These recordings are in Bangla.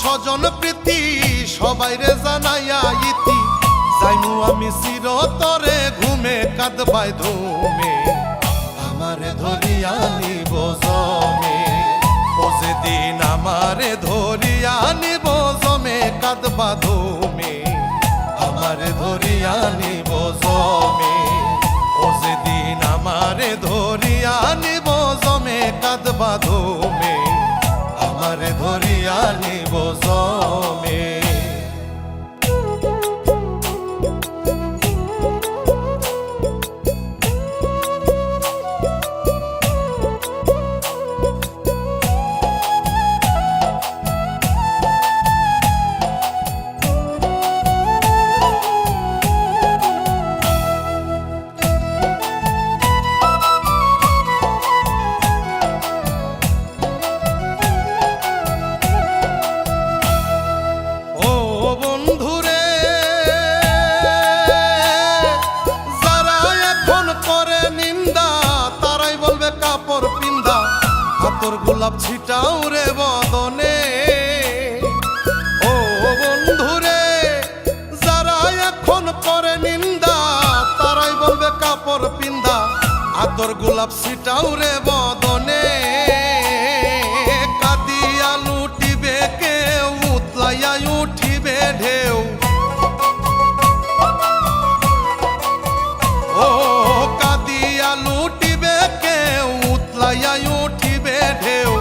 স্বজন প্রীতি সবাইরে জানাইয়া ইতি যাইমু আমি চিরতরে ঘুমে কাঁদবাই ধুমে আমারে ধরিয়া নিব জমে ও যেদিন আমারে ধরিয়া নিব জমে কাঁদবা ধুমে আমারে ধরিয়া নিব জমে ও যেদিন আমারে ধরিয়া নিব জমে কাঁদবা ধুমে আমারে ধরিয়া নিব জমে। তোর গোলাপ ছিটাও রে বদনে ও বন্ধুরে যারা এখন করে নিন্দা তারাই বলবে কাপড় পিন্দা আতর গোলাপ ছিটাও রে বদনে কাঁদিয়া লুটিবে কেউ উতলাইয়া উঠিবে ঢেউ ও কাঁদিয়া লুটিবে কেউ উতলাইয়া উঠিবে ঢেউ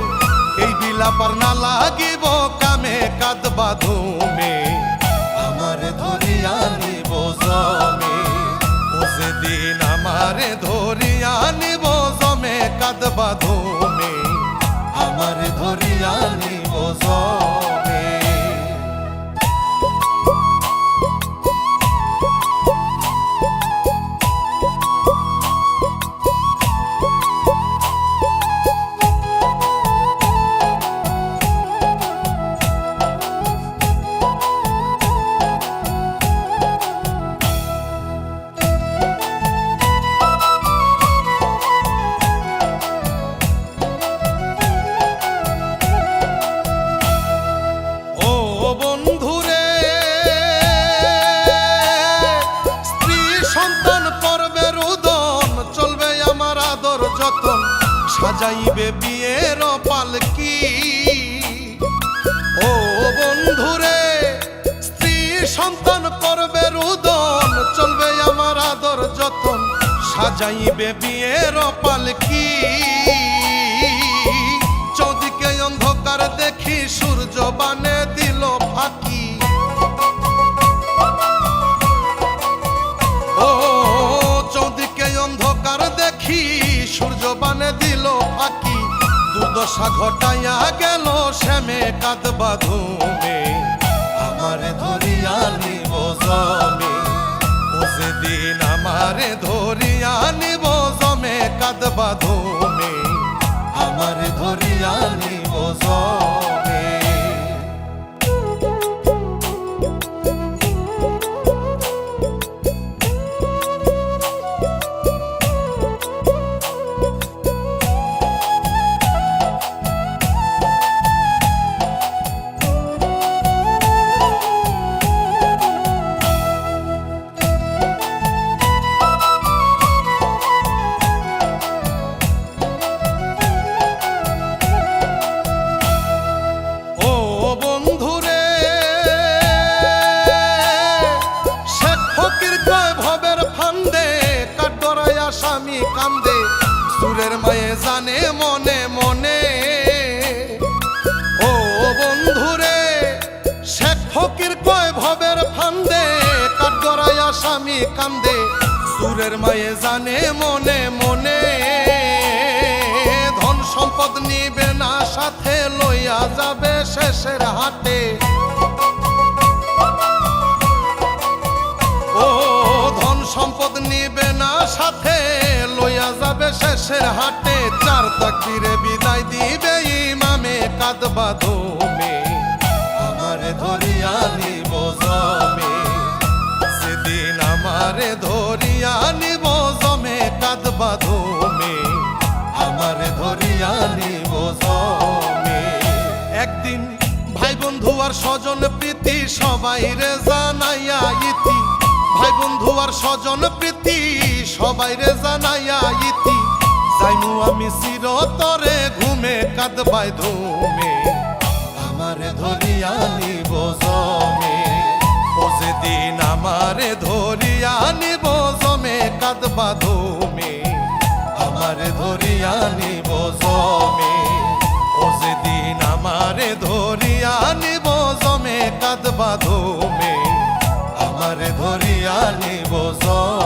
এই বিলাপার না লাগিব কামে কাঁদবা ধুমে আমারে ধরিয়া নিব জমে ও যেদিন আমারে ধরিয়া নিব জমে কাঁদবা ধুমে আমারে ধরিয়া নিব জমে। সাজাইবে বিয়ের পালকি ও বন্ধুরে স্ত্রী সন্তান করবে রুদন চলবে আমার আদর যতন সাজাইবে বিয়ের পালকি চৌদিকে অন্ধকার দেখি সূর্য বানে দিল ফাঁকি ও চৌদিকে অন্ধকার দেখি সূর্য বানে দিল ফাঁকি দুর্দশা ঘটাইয়া গেল শ্যামে কাঁদবা ধুমে আমারে ধরিয়া নিব জমে ও যেদিন আমারে ধরিয়া নিব জমে কাঁদবা ধুমে আমারে ধরিয়া নিব জমে। স্বামী কান্দে সুরের মায়ে জানে মনে মনে ও বন্ধুরে শেখ ফকির কয় ভবের ফান্দে কাঠগড়াইয়া স্বামী কান্দে সুরের মায়ে জানে মনে মনে ধন সম্পদ নিবে না সাথে লইয়া যাবে শেষের হাটে ও ধন সম্পদ নিবে না সাথে লইয়া যাবে শেষের হাটে চার তাকবীরে বিদায় দিবে ইমামে কাঁদবা ধুমে আমারে ধরিয়া নিব জমে সেদিন আমারে ধরিয়া নিব জমে কাঁদবা ধুমে আমারে ধরিয়া নিব জমে। একদিন ভাই বন্ধু আর স্বজন প্রীতি সবাই রে জানাইয়া ইতি, ভাই বন্ধু আর স্বজন প্রীতি সবাই রে জানাইয়া ইতি, যাইমু আমি চিরতরে ঘুমে কাঁদবাই ধুমে, আমারে ধরিয়া নিব জমে, ও যেদিন আমারে ধরিয়া নিব জমে কাঁদবা ধুমে, আমারে ধরিয়া নিব জমে, ও যেদিন আমারে ধরিয়া নিব জমে কাঁদবা ধুমে, আমারে ধরিয়া নিব জমে।